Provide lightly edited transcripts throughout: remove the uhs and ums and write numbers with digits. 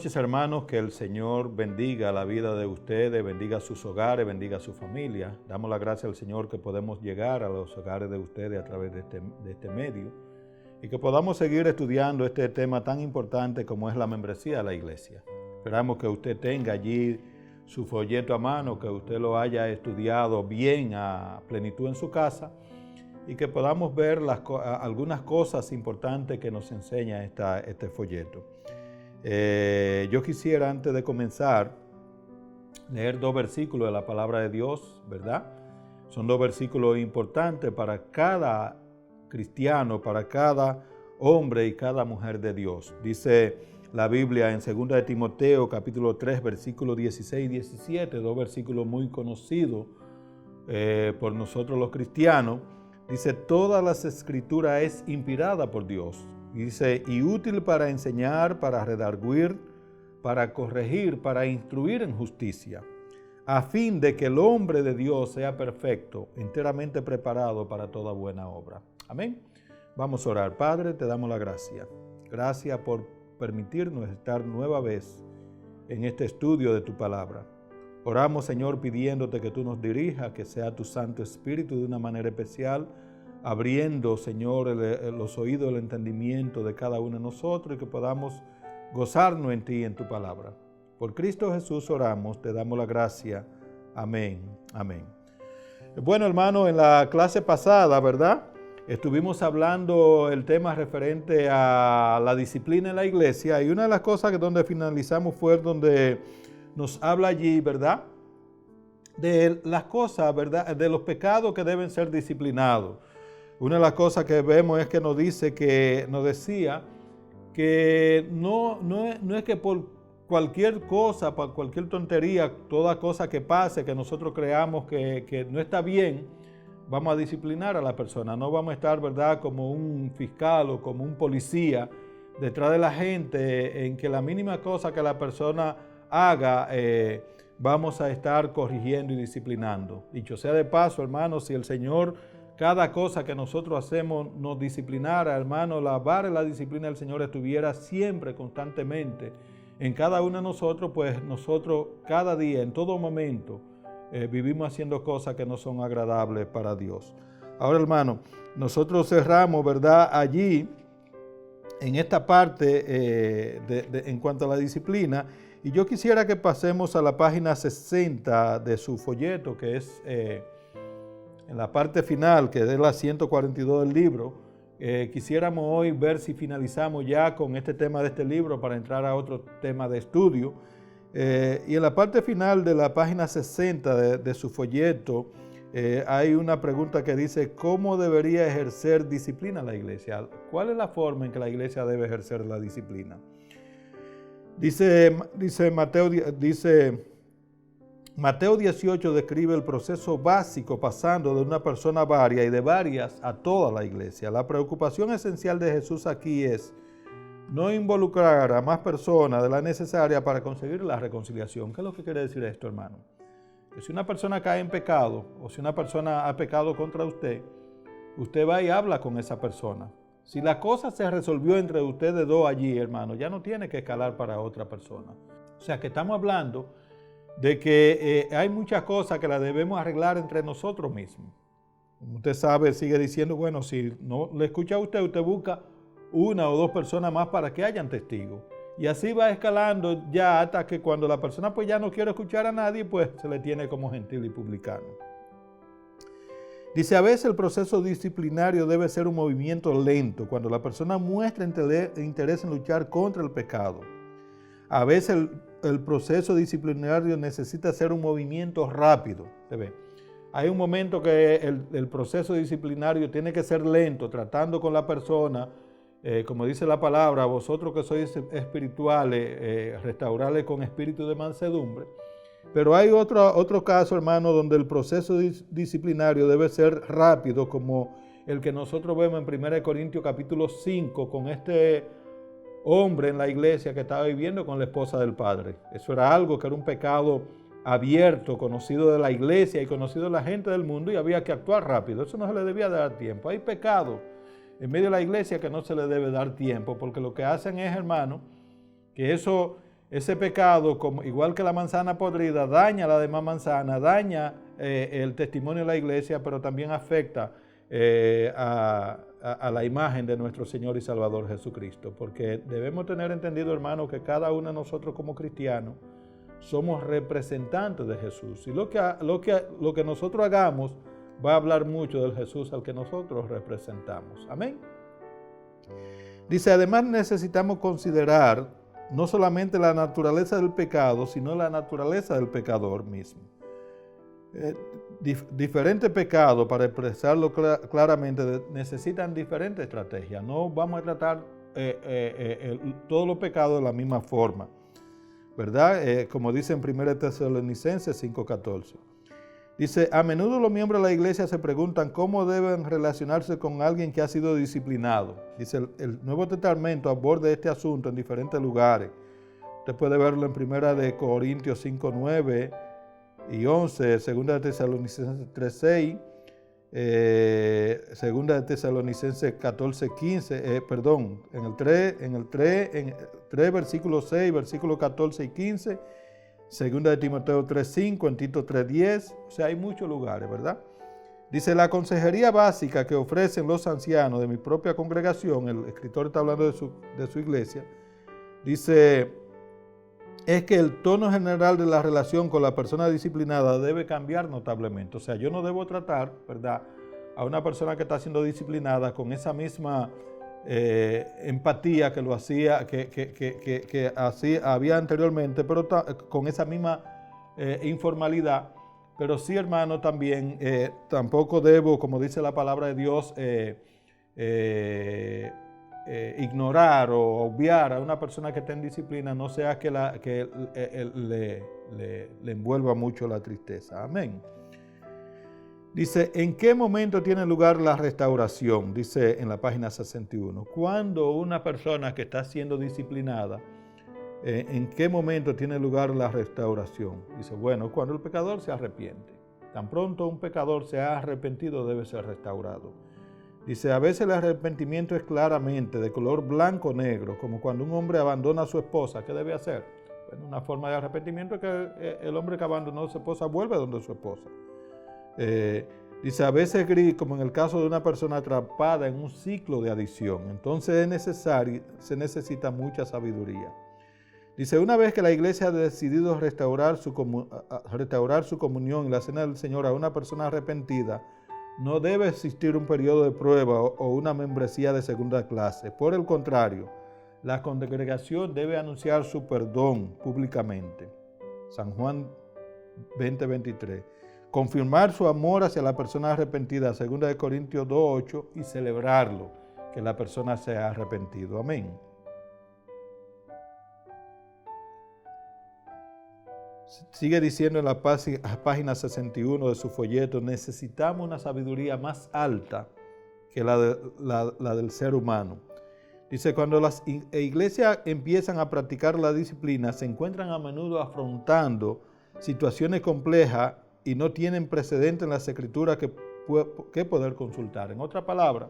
noches, hermanos. Que el Señor bendiga la vida de ustedes, bendiga sus hogares, bendiga su familia. Damos la gracia al Señor que podemos llegar a los hogares de ustedes a través de este medio y que podamos seguir estudiando este tema tan importante como es la membresía de la iglesia. Esperamos que usted tenga allí su folleto a mano, que usted lo haya estudiado bien a plenitud en su casa y que podamos ver algunas cosas importantes que nos enseña este folleto. Yo quisiera, antes de comenzar, leer 2 versículos de la palabra de Dios, ¿verdad? Son 2 versículos importantes para cada cristiano, para cada hombre y cada mujer de Dios. Dice la Biblia en 2 de Timoteo, capítulo 3, versículos 16 y 17, 2 versículos muy conocidos por nosotros los cristianos. Dice, todas las escrituras es inspirada por Dios. Dice, y útil para enseñar, para redarguir, para corregir, para instruir en justicia, a fin de que el hombre de Dios sea perfecto, enteramente preparado para toda buena obra. Amén. Vamos a orar. Padre, te damos la gracia. Gracias por permitirnos estar nueva vez en este estudio de tu palabra. Oramos, Señor, pidiéndote que tú nos dirijas, que sea tu Santo Espíritu de una manera especial, abriendo, Señor, los oídos del entendimiento de cada uno de nosotros y que podamos gozarnos en ti y en tu palabra. Por Cristo Jesús oramos, te damos la gracia. Amén, amén. Bueno, hermano, en la clase pasada, ¿verdad? Estuvimos hablando el tema referente a la disciplina en la iglesia y una de las cosas que donde finalizamos fue donde nos habla allí, ¿verdad? De las cosas, ¿verdad? De los pecados que deben ser disciplinados. Una de las cosas que vemos es que nos decía que no es que por cualquier cosa, por cualquier tontería, toda cosa que pase, que nosotros creamos que no está bien, vamos a disciplinar a la persona. No vamos a estar, ¿verdad?, como un fiscal o como un policía detrás de la gente en que la mínima cosa que la persona haga, vamos a estar corrigiendo y disciplinando. Dicho sea de paso, hermanos, si el Señor cada cosa que nosotros hacemos nos disciplinara, hermano, la vara y la disciplina del Señor estuviera siempre, constantemente, en cada uno de nosotros, pues nosotros cada día, en todo momento, vivimos haciendo cosas que no son agradables para Dios. Ahora, hermano, nosotros cerramos, ¿verdad?, allí, en esta parte, en cuanto a la disciplina, y yo quisiera que pasemos a la página 60 de su folleto, que es en la parte final, que es la 142 del libro. Quisiéramos hoy ver si finalizamos ya con este tema de este libro para entrar a otro tema de estudio. Y en la parte final de la página 60 de su folleto hay una pregunta que dice, ¿cómo debería ejercer disciplina la iglesia? ¿Cuál es la forma en que la iglesia debe ejercer la disciplina? Dice Mateo 18 describe el proceso básico pasando de una persona varia y de varias a toda la iglesia. La preocupación esencial de Jesús aquí es no involucrar a más personas de la necesaria para conseguir la reconciliación. ¿Qué es lo que quiere decir esto, hermano? Que si una persona cae en pecado o si una persona ha pecado contra usted, usted va y habla con esa persona. Si la cosa se resolvió entre ustedes dos allí, hermano, ya no tiene que escalar para otra persona. O sea que estamos hablando de que hay muchas cosas que las debemos arreglar entre nosotros mismos. Como usted sabe, sigue diciendo, bueno, si no le escucha a usted, usted busca una o dos personas más para que hayan testigos. Y así va escalando ya hasta que cuando la persona pues ya no quiere escuchar a nadie, pues se le tiene como gentil y publicano. Dice, a veces el proceso disciplinario debe ser un movimiento lento, cuando la persona muestra interés en luchar contra el pecado. A veces el proceso disciplinario necesita ser un movimiento rápido. ¿Se ve? Hay un momento que el proceso disciplinario tiene que ser lento, tratando con la persona, como dice la palabra, vosotros que sois espirituales, restaurarle con espíritu de mansedumbre. Pero hay otro caso, hermano, donde el proceso disciplinario debe ser rápido, como el que nosotros vemos en 1 Corintios capítulo 5, con este hombre en la iglesia que estaba viviendo con la esposa del padre. Eso era algo que era un pecado abierto, conocido de la iglesia y conocido de la gente del mundo, y había que actuar rápido. Eso no se le debía dar tiempo. Hay pecados en medio de la iglesia que no se le debe dar tiempo, porque lo que hacen es, hermano, que eso ese pecado, como, igual que la manzana podrida, daña la demás manzana, daña el testimonio de la iglesia, pero también afecta a la imagen de nuestro Señor y Salvador Jesucristo. Porque debemos tener entendido, hermano, que cada uno de nosotros como cristianos somos representantes de Jesús. Y lo que nosotros hagamos va a hablar mucho del Jesús al que nosotros representamos. Amén. Dice, además necesitamos considerar no solamente la naturaleza del pecado, sino la naturaleza del pecador mismo. Diferentes pecados, para expresarlo claramente, necesitan diferentes estrategias. No vamos a tratar todos los pecados de la misma forma, ¿verdad? Como dice en 1 Tesalonicenses 5:14. Dice, a menudo los miembros de la iglesia se preguntan cómo deben relacionarse con alguien que ha sido disciplinado. Dice, el Nuevo Testamento aborda este asunto en diferentes lugares. Usted puede verlo en 1 Corintios 5:9 y 11, 2 Tesalonicenses 3:6, 2 Tesalonicenses 14:15, en el 3, versículo 6, versículo 14 y 15, 2 de Timoteo 3:5, en Tito 3:10, o sea, hay muchos lugares, ¿verdad? Dice, la consejería básica que ofrecen los ancianos de mi propia congregación, el escritor está hablando de su iglesia, dice, es que el tono general de la relación con la persona disciplinada debe cambiar notablemente. O sea, yo no debo tratar, ¿verdad?, a una persona que está siendo disciplinada con esa misma empatía que lo hacía, que así había anteriormente, pero con esa misma informalidad. Pero sí, hermano, también tampoco debo, como dice la palabra de Dios, ignorar o obviar a una persona que está en disciplina, no sea que le envuelva mucho la tristeza. Amén. Dice, ¿en qué momento tiene lugar la restauración? Dice en la página 61. Cuando una persona que está siendo disciplinada, ¿en qué momento tiene lugar la restauración? Dice, bueno, cuando el pecador se arrepiente. Tan pronto un pecador se ha arrepentido, debe ser restaurado. Dice, a veces el arrepentimiento es claramente de color blanco o negro, como cuando un hombre abandona a su esposa. ¿Qué debe hacer? Bueno, una forma de arrepentimiento es que el hombre que abandonó a su esposa vuelve donde su esposa. Dice, a veces gris, como en el caso de una persona atrapada en un ciclo de adicción. Entonces se necesita mucha sabiduría. Dice, una vez que la iglesia ha decidido restaurar su comunión y la cena del Señor a una persona arrepentida, no debe existir un periodo de prueba o una membresía de segunda clase. Por el contrario, la congregación debe anunciar su perdón públicamente. San Juan 20:23. Confirmar su amor hacia la persona arrepentida, 2 Corintios 2:8, y celebrarlo, que la persona se ha arrepentido. Amén. Sigue diciendo en la página 61 de su folleto, necesitamos una sabiduría más alta que la del ser humano. Dice, cuando las iglesias empiezan a practicar la disciplina, se encuentran a menudo afrontando situaciones complejas y no tienen precedente en las escrituras que poder consultar. En otras palabras,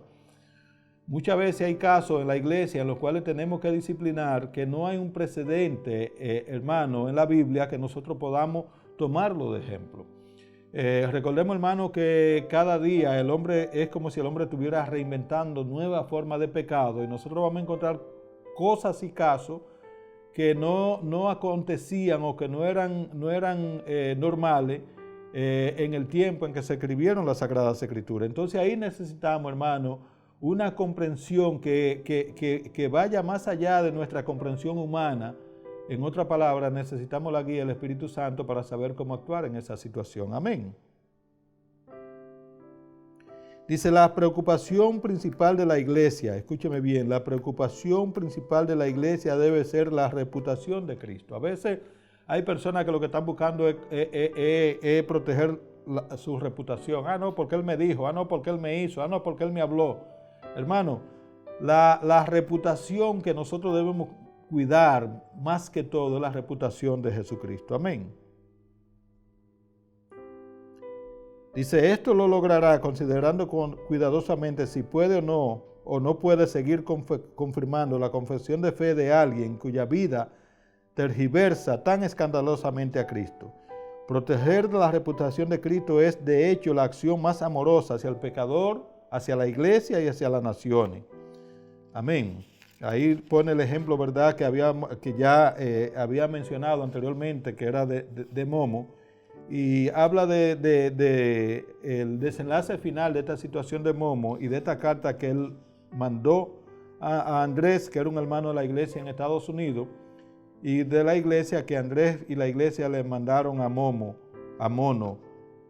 muchas veces hay casos en la iglesia en los cuales tenemos que disciplinar que no hay un precedente, hermano, en la Biblia que nosotros podamos tomarlo de ejemplo. Recordemos, hermano, que cada día el hombre es como si el hombre estuviera reinventando nuevas formas de pecado y nosotros vamos a encontrar cosas y casos que no acontecían o que no eran normales en el tiempo en que se escribieron las Sagradas Escrituras. Entonces ahí necesitamos, hermano, una comprensión que vaya más allá de nuestra comprensión humana. En otras palabras, necesitamos la guía del Espíritu Santo para saber cómo actuar en esa situación. Amén. Dice, la preocupación principal de la iglesia, escúcheme bien, la preocupación principal de la iglesia debe ser la reputación de Cristo. A veces hay personas que lo que están buscando es proteger su reputación. Ah, no, porque Él me dijo. Ah, no, porque Él me hizo. Ah, no, porque Él me habló. Hermano, la reputación que nosotros debemos cuidar más que todo es la reputación de Jesucristo. Amén. Dice, esto lo logrará considerando cuidadosamente si puede o no puede seguir confirmando la confesión de fe de alguien cuya vida tergiversa tan escandalosamente a Cristo. Proteger la reputación de Cristo es, de hecho, la acción más amorosa hacia el pecador, hacia la iglesia y hacia las naciones. Amén. Ahí pone el ejemplo, ¿verdad?, que ya había mencionado anteriormente, que era de Momo, y habla de el desenlace final de esta situación de Momo y de esta carta que él mandó a Andrés, que era un hermano de la iglesia en Estados Unidos, y de la iglesia que Andrés y la iglesia le mandaron a Mono,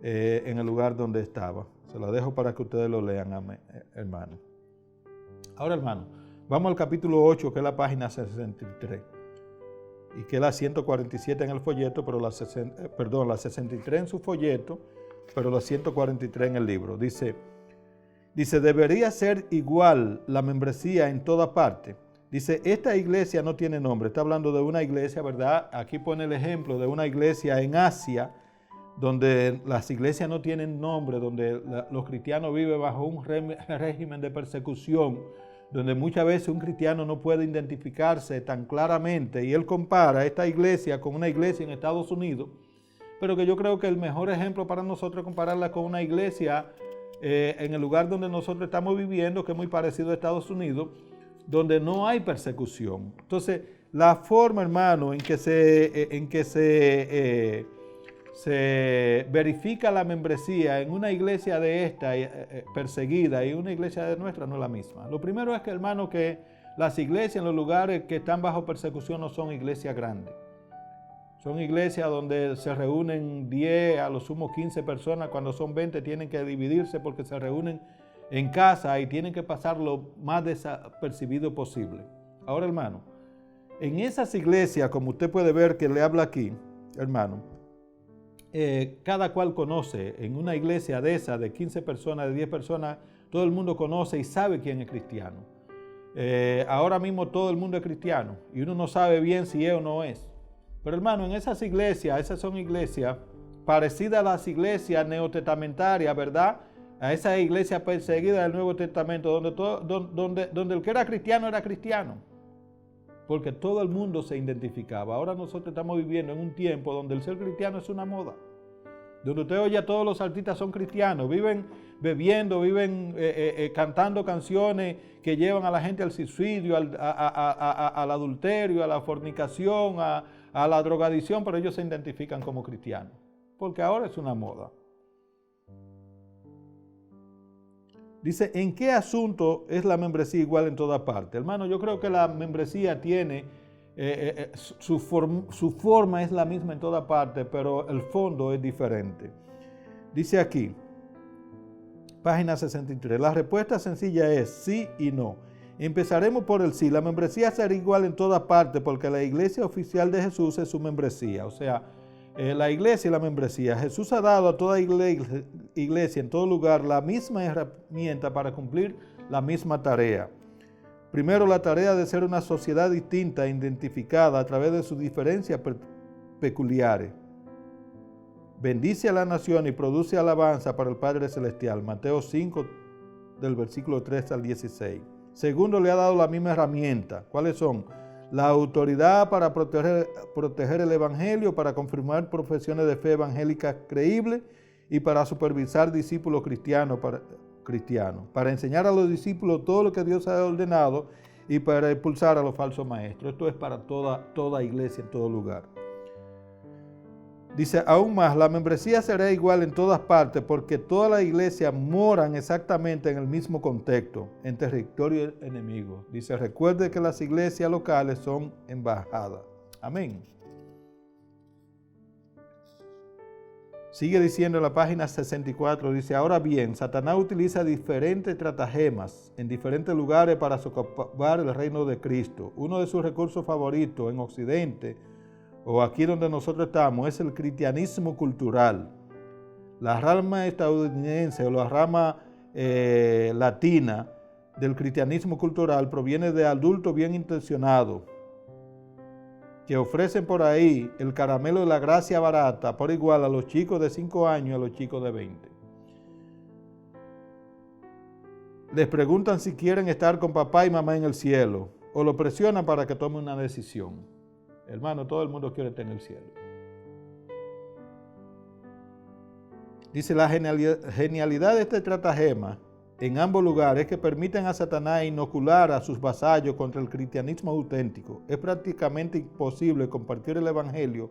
en el lugar donde estaba. Se lo dejo para que ustedes lo lean, hermano. Ahora, hermano, vamos al capítulo 8, que es la página 63, y que es la 147 en el folleto, pero la 63 en su folleto, pero la 143 en el libro. Dice, debería ser igual la membresía en toda parte. Dice, esta iglesia no tiene nombre. Está hablando de una iglesia, ¿verdad? Aquí pone el ejemplo de una iglesia en Asia, donde las iglesias no tienen nombre, donde los cristianos viven bajo un régimen de persecución, donde muchas veces un cristiano no puede identificarse tan claramente. Y él compara esta iglesia con una iglesia en Estados Unidos, pero que yo creo que el mejor ejemplo para nosotros es compararla con una iglesia en el lugar donde nosotros estamos viviendo, que es muy parecido a Estados Unidos, donde no hay persecución. Entonces, la forma, hermano, en que se verifica la membresía en una iglesia de esta perseguida y una iglesia de nuestra no es la misma. Lo primero es que, hermano, que las iglesias en los lugares que están bajo persecución no son iglesias grandes. Son iglesias donde se reúnen 10, a lo sumo 15 personas. Cuando son 20 tienen que dividirse porque se reúnen en casa y tienen que pasar lo más desapercibido posible. Ahora, hermano, en esas iglesias, como usted puede ver que le habla aquí, hermano, cada cual conoce. En una iglesia de esa, de 15 personas, de 10 personas, todo el mundo conoce y sabe quién es cristiano. Ahora mismo todo el mundo es cristiano y uno no sabe bien si es o no es. Pero, hermano, en esas iglesias, esas son iglesias parecidas a las iglesias neotestamentarias, ¿verdad? A esa iglesia perseguida del Nuevo Testamento, donde el que era cristiano, porque todo el mundo se identificaba. Ahora nosotros estamos viviendo en un tiempo donde el ser cristiano es una moda, donde usted oye a todos los artistas son cristianos, viven bebiendo, viven cantando canciones que llevan a la gente al suicidio, al adulterio, a la fornicación, a la drogadicción, pero ellos se identifican como cristianos, porque ahora es una moda. Dice, ¿en qué asunto es la membresía igual en toda parte? Hermano, yo creo que la membresía tiene, su forma es la misma en toda parte, pero el fondo es diferente. Dice aquí, página 63, la respuesta sencilla es sí y no. Empezaremos por el sí. La membresía será igual en toda parte porque la iglesia oficial de Jesús es su membresía. O sea, la iglesia y la membresía. Jesús ha dado a toda iglesia en todo lugar la misma herramienta para cumplir la misma tarea. Primero, la tarea de ser una sociedad distinta e identificada a través de sus diferencias peculiares. Bendice a la nación y produce alabanza para el Padre Celestial. Mateo 5, del versículo 3 al 16. Segundo, le ha dado la misma herramienta. ¿Cuáles son? La autoridad para proteger el evangelio, para confirmar profesiones de fe evangélicas creíbles y para supervisar discípulos cristianos, para enseñar a los discípulos todo lo que Dios ha ordenado y para expulsar a los falsos maestros. Esto es para toda iglesia en todo lugar. Dice, aún más, la membresía será igual en todas partes porque todas las iglesias moran exactamente en el mismo contexto, en territorio enemigo. Dice, recuerde que las iglesias locales son embajadas. Amén. Sigue diciendo en la página 64, dice, ahora bien, Satanás utiliza diferentes estratagemas en diferentes lugares para socavar el reino de Cristo. Uno de sus recursos favoritos en Occidente, o aquí donde nosotros estamos, es el cristianismo cultural. La rama estadounidense o la rama latina del cristianismo cultural proviene de adultos bien intencionados que ofrecen por ahí el caramelo de la gracia barata por igual a los chicos de 5 años y a los chicos de 20. Les preguntan si quieren estar con papá y mamá en el cielo o lo presionan para que tome una decisión. Hermano, todo el mundo quiere estar en el cielo. Dice, la genialidad de este estratagema en ambos lugares es que permiten a Satanás inocular a sus vasallos contra el cristianismo auténtico. Es prácticamente imposible compartir el evangelio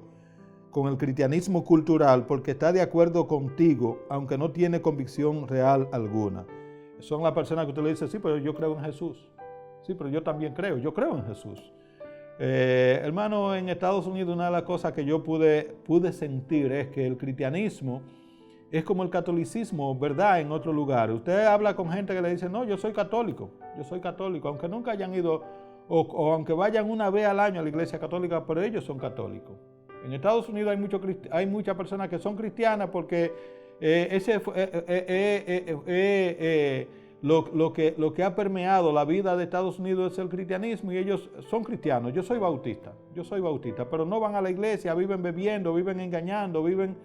con el cristianismo cultural porque está de acuerdo contigo, aunque no tiene convicción real alguna. Son las personas que usted le dice, sí, pero yo creo en Jesús. Sí, pero yo también creo, yo creo en Jesús. Hermano, en Estados Unidos una de las cosas que yo pude sentir es que el cristianismo es como el catolicismo, ¿verdad? En otro lugar. Usted habla con gente que le dice, no, yo soy católico, aunque nunca hayan ido o aunque vayan una vez al año a la iglesia católica, pero ellos son católicos. En Estados Unidos hay muchas personas que son cristianas porque lo que ha permeado la vida de Estados Unidos es el cristianismo y ellos son cristianos. Yo soy bautista, pero no van a la iglesia, viven bebiendo, viven engañando, viven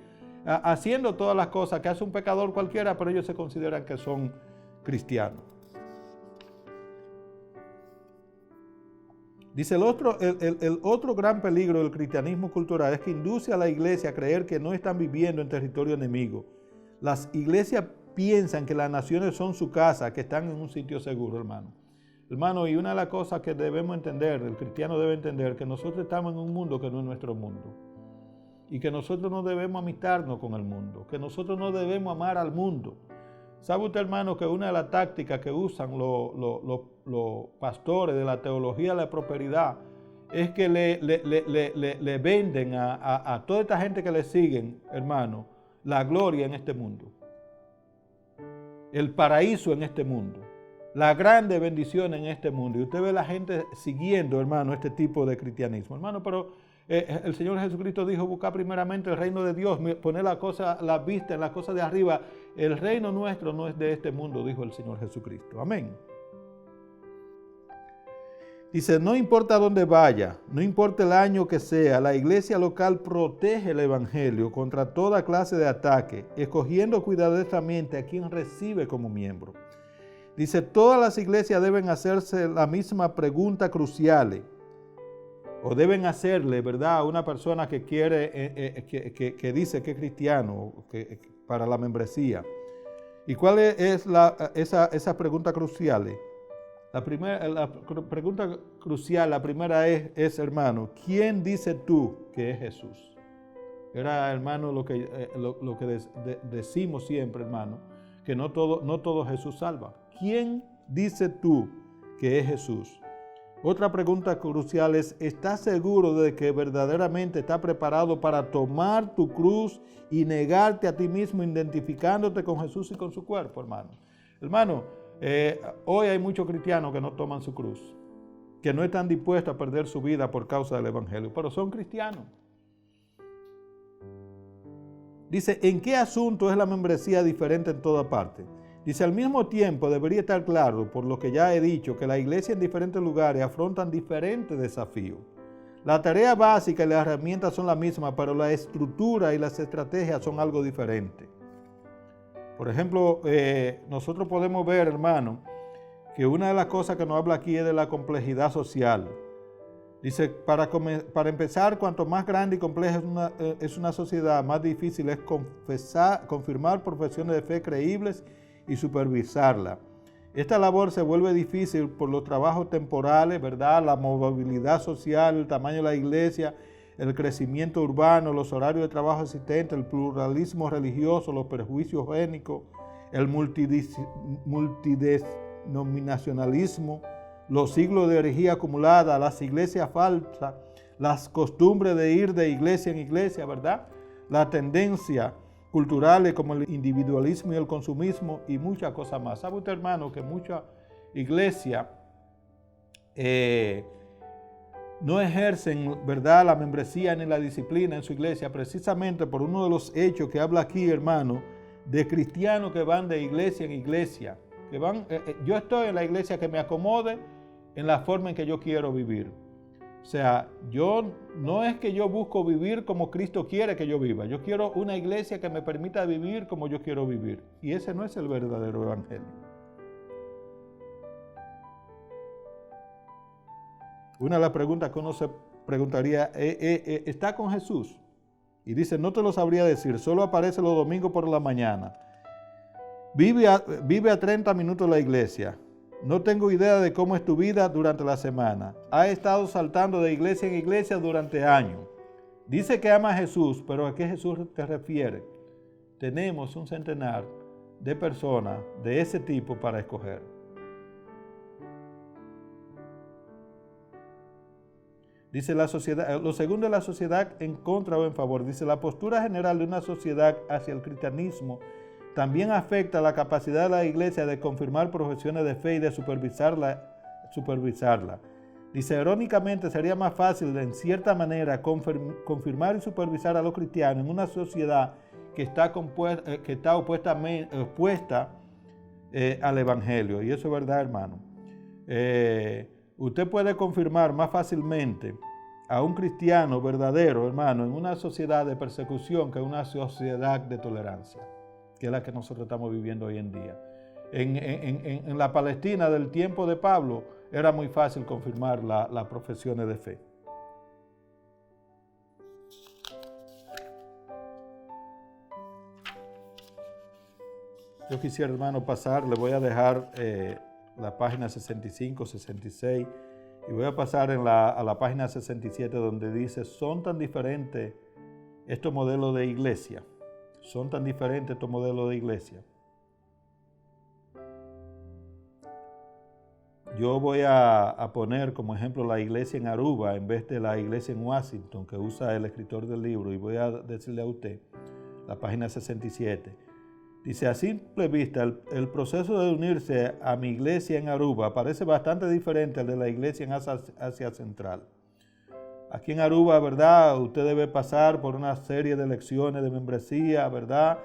haciendo todas las cosas que hace un pecador cualquiera, pero ellos se consideran que son cristianos. Dice, el otro gran peligro del cristianismo cultural es que induce a la iglesia a creer que no están viviendo en territorio enemigo. Las iglesias piensan que las naciones son su casa, que están en un sitio seguro, hermano. Hermano, y una de las cosas que debemos entender, el cristiano debe entender, que nosotros estamos en un mundo que no es nuestro mundo. Y que nosotros no debemos amistarnos con el mundo, que nosotros no debemos amar al mundo. ¿Sabe usted, hermano, que una de las tácticas que usan los pastores de la teología de la prosperidad es que le venden a toda esta gente que le siguen, hermano, la gloria en este mundo, el paraíso en este mundo, la grande bendición en este mundo? Y usted ve a la gente siguiendo, hermano, este tipo de cristianismo. Hermano, pero el Señor Jesucristo dijo, buscar primeramente el reino de Dios, poner la vista en las cosas de arriba. El reino nuestro no es de este mundo, dijo el Señor Jesucristo. Amén. Dice, no importa dónde vaya, no importa el año que sea, la iglesia local protege el evangelio contra toda clase de ataque, escogiendo cuidadosamente a quien recibe como miembro. Dice, todas las iglesias deben hacerse la misma pregunta crucial, o deben hacerle, ¿verdad?, a una persona que quiere, que dice que es cristiano, para la membresía. ¿Y cuál es esa pregunta crucial? La pregunta crucial, la primera es, hermano, ¿quién dice tú que es Jesús? Era, hermano, lo que decimos siempre, hermano, que no todo Jesús salva. ¿Quién dice tú que es Jesús? Otra pregunta crucial es, ¿estás seguro de que verdaderamente estás preparado para tomar tu cruz y negarte a ti mismo, identificándote con Jesús y con su cuerpo, hermano? Hermano, hoy hay muchos cristianos que no toman su cruz, que no están dispuestos a perder su vida por causa del evangelio, pero son cristianos. Dice, ¿en qué asunto es la membresía diferente en toda parte? Dice, al mismo tiempo debería estar claro, por lo que ya he dicho, que la iglesia en diferentes lugares afrontan diferentes desafíos. La tarea básica y las herramientas son las mismas, pero la estructura y las estrategias son algo diferente. Por ejemplo, nosotros podemos ver, hermano, que una de las cosas que nos habla aquí es de la complejidad social. Dice, para empezar, cuanto más grande y compleja es una sociedad, más difícil es confirmar profesiones de fe creíbles y supervisarla. Esta labor se vuelve difícil por los trabajos temporales, ¿verdad?, la movilidad social, el tamaño de la iglesia, el crecimiento urbano, los horarios de trabajo existentes, el pluralismo religioso, los prejuicios étnicos, el multidenominacionalismo, los siglos de herejía acumulada, las iglesias falsas, las costumbres de ir de iglesia en iglesia, ¿verdad?, la tendencia culturales como el individualismo y el consumismo y muchas cosas más. ¿Sabe usted, hermano, que muchas iglesias no ejercen, ¿verdad?, la membresía ni la disciplina en su iglesia, precisamente por uno de los hechos que habla aquí, hermano, de cristianos que van de iglesia en iglesia, que van, yo estoy en la iglesia que me acomode en la forma en que yo quiero vivir. O sea, no es que yo busco vivir como Cristo quiere que yo viva. Yo quiero una iglesia que me permita vivir como yo quiero vivir. Y ese no es el verdadero evangelio. Una de las preguntas que uno se preguntaría, ¿está con Jesús? Y dice, no te lo sabría decir, solo aparece los domingos por la mañana. Vive a 30 minutos de la iglesia. No tengo idea de cómo es tu vida durante la semana. Ha estado saltando de iglesia en iglesia durante años. Dice que ama a Jesús, pero ¿a qué Jesús te refiere? Tenemos un centenar de personas de ese tipo para escoger. Dice la sociedad, lo segundo es la sociedad en contra o en favor. Dice la postura general de una sociedad hacia el cristianismo también afecta la capacidad de la iglesia de confirmar profesiones de fe y de supervisarla. Dice, irónicamente sería más fácil en cierta manera confirmar y supervisar a los cristianos en una sociedad que está opuesta al Evangelio. Y eso es verdad, hermano. Usted puede confirmar más fácilmente a un cristiano verdadero, hermano, en una sociedad de persecución que en una sociedad de tolerancia, que es la que nosotros estamos viviendo hoy en día. En la Palestina del tiempo de Pablo era muy fácil confirmar las profesiones de fe. Yo quisiera, hermano, pasar, le voy a dejar la página 65, 66, y voy a pasar a la página 67 donde dice, son tan diferentes estos modelos de iglesia. Son tan diferentes estos modelos de iglesia. Yo voy a poner como ejemplo la iglesia en Aruba en vez de la iglesia en Washington que usa el escritor del libro, y voy a decirle a usted, la página 67. Dice, a simple vista, el proceso de unirse a mi iglesia en Aruba parece bastante diferente al de la iglesia en Asia Central. Aquí en Aruba, ¿verdad? Usted debe pasar por una serie de lecciones de membresía, ¿verdad?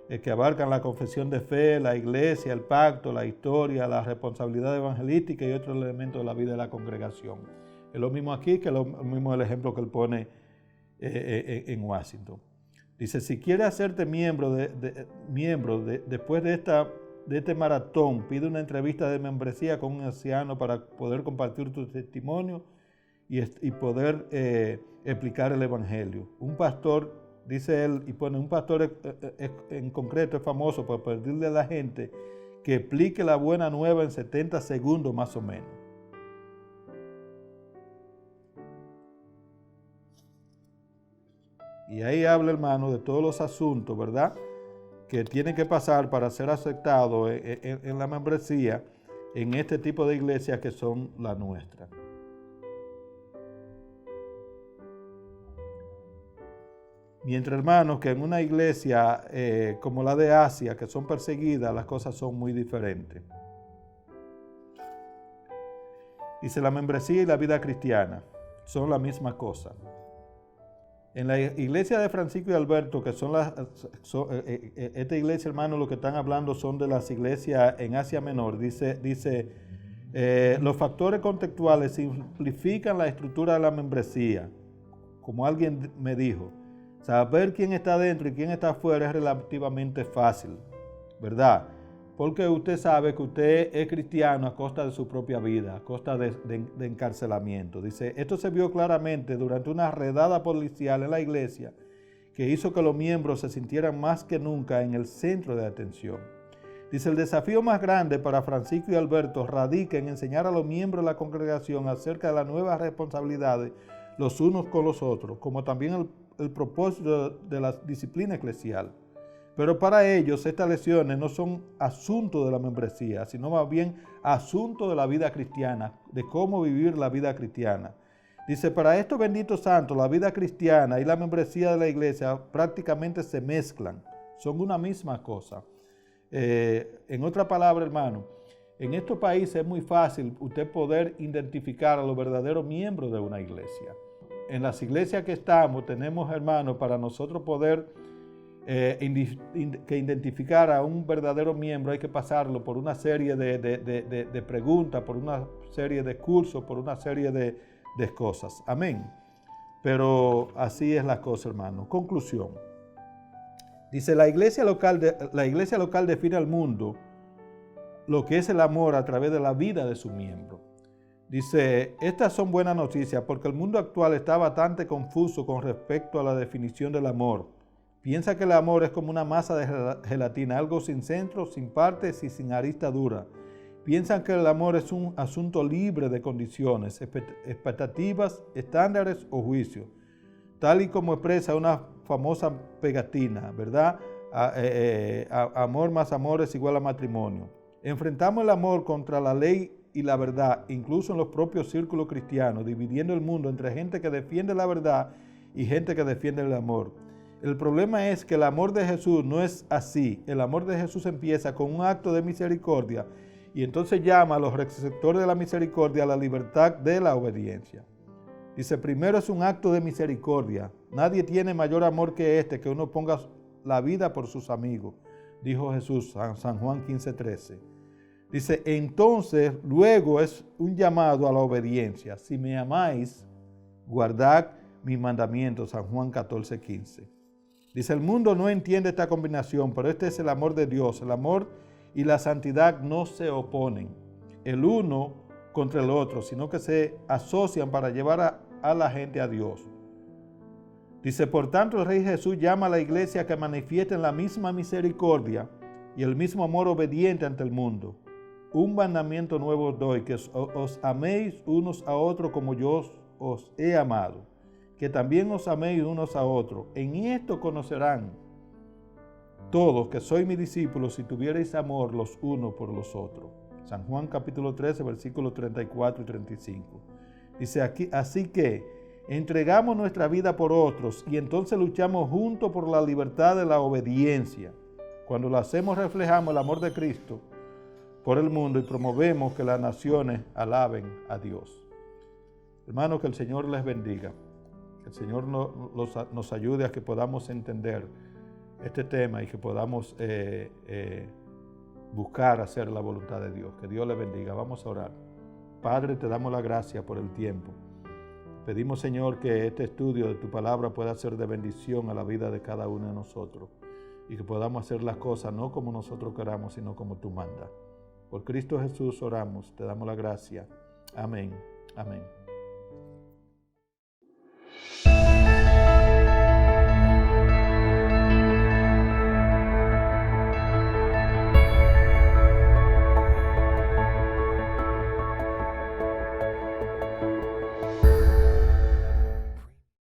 Que abarcan la confesión de fe, la iglesia, el pacto, la historia, la responsabilidad evangelística y otros elementos de la vida de la congregación. Es lo mismo aquí que lo mismo el ejemplo que él pone en Washington. Dice, si quieres hacerte miembro después de este maratón, pide una entrevista de membresía con un anciano para poder compartir tu testimonio y poder explicar el evangelio. Un pastor, dice él, y pone, un pastor en concreto es famoso por pedirle a la gente que explique la buena nueva en 70 segundos más o menos. Y ahí habla, hermano, de todos los asuntos, ¿verdad?, que tienen que pasar para ser aceptados en la membresía en este tipo de iglesias que son las nuestras. Mientras, hermanos, que en una iglesia como la de Asia, que son perseguidas, las cosas son muy diferentes. Dice, la membresía y la vida cristiana son la misma cosa. En la iglesia de Francisco y Alberto, que esta iglesia, hermano, lo que están hablando son de las iglesias en Asia Menor. Dice los factores contextuales simplifican la estructura de la membresía. Como alguien me dijo, saber quién está dentro y quién está afuera es relativamente fácil, ¿verdad? Porque usted sabe que usted es cristiano a costa de su propia vida, a costa de encarcelamiento. Dice, esto se vio claramente durante una redada policial en la iglesia que hizo que los miembros se sintieran más que nunca en el centro de atención. Dice, el desafío más grande para Francisco y Alberto radica en enseñar a los miembros de la congregación acerca de las nuevas responsabilidades los unos con los otros, como también el propósito de la disciplina eclesial. Pero para ellos estas lecciones no son asunto de la membresía, sino más bien asunto de la vida cristiana, de cómo vivir la vida cristiana. Dice, para estos benditos santos, la vida cristiana y la membresía de la iglesia prácticamente se mezclan, son una misma cosa. En otra palabra, hermano, en estos países es muy fácil usted poder identificar a los verdaderos miembros de una iglesia. En las iglesias que estamos tenemos, hermanos, para nosotros poder que identificar a un verdadero miembro hay que pasarlo por una serie de preguntas, por una serie de cursos, por una serie de cosas. Amén. Pero así es la cosa, hermano. Conclusión. Dice, la iglesia local define al mundo lo que es el amor a través de la vida de su miembro. Dice, estas son buenas noticias porque el mundo actual está bastante confuso con respecto a la definición del amor. Piensa que el amor es como una masa de gelatina, algo sin centro, sin partes y sin arista dura. Piensan que el amor es un asunto libre de condiciones, expectativas, estándares o juicios, tal y como expresa una famosa pegatina, ¿verdad? Amor más amor es igual a matrimonio. Enfrentamos el amor contra la ley y la verdad, incluso en los propios círculos cristianos, dividiendo el mundo entre gente que defiende la verdad y gente que defiende el amor. El problema es que el amor de Jesús no es así. El amor de Jesús empieza con un acto de misericordia y entonces llama a los receptores de la misericordia a la libertad de la obediencia. Dice, primero es un acto de misericordia. Nadie tiene mayor amor que este, que uno ponga la vida por sus amigos, dijo Jesús en San Juan 15:13. Dice, entonces luego es un llamado a la obediencia. Si me amáis, guardad mis mandamientos, San Juan 14:15. Dice, el mundo no entiende esta combinación, pero este es el amor de Dios. El amor y la santidad no se oponen el uno contra el otro, sino que se asocian para llevar a la gente a Dios. Dice, por tanto, el Rey Jesús llama a la iglesia a que manifiesten la misma misericordia y el mismo amor obediente ante el mundo. Un mandamiento nuevo os doy, que os améis unos a otros como yo os he amado, que también os améis unos a otros. En esto conocerán todos que sois mis discípulos si tuvierais amor los unos por los otros. San Juan capítulo 13, versículos 34 y 35. Dice aquí, así que entregamos nuestra vida por otros y entonces luchamos juntos por la libertad de la obediencia. Cuando lo hacemos reflejamos el amor de Cristo por el mundo y promovemos que las naciones alaben a Dios. Hermanos, que el Señor les bendiga. Que el Señor nos ayude a que podamos entender este tema y que podamos buscar hacer la voluntad de Dios. Que Dios les bendiga. Vamos a orar. Padre, te damos la gracia por el tiempo. Pedimos, Señor, que este estudio de tu palabra pueda ser de bendición a la vida de cada uno de nosotros y que podamos hacer las cosas no como nosotros queramos, sino como tú mandas. Por Cristo Jesús oramos, te damos la gracia. Amén. Amén.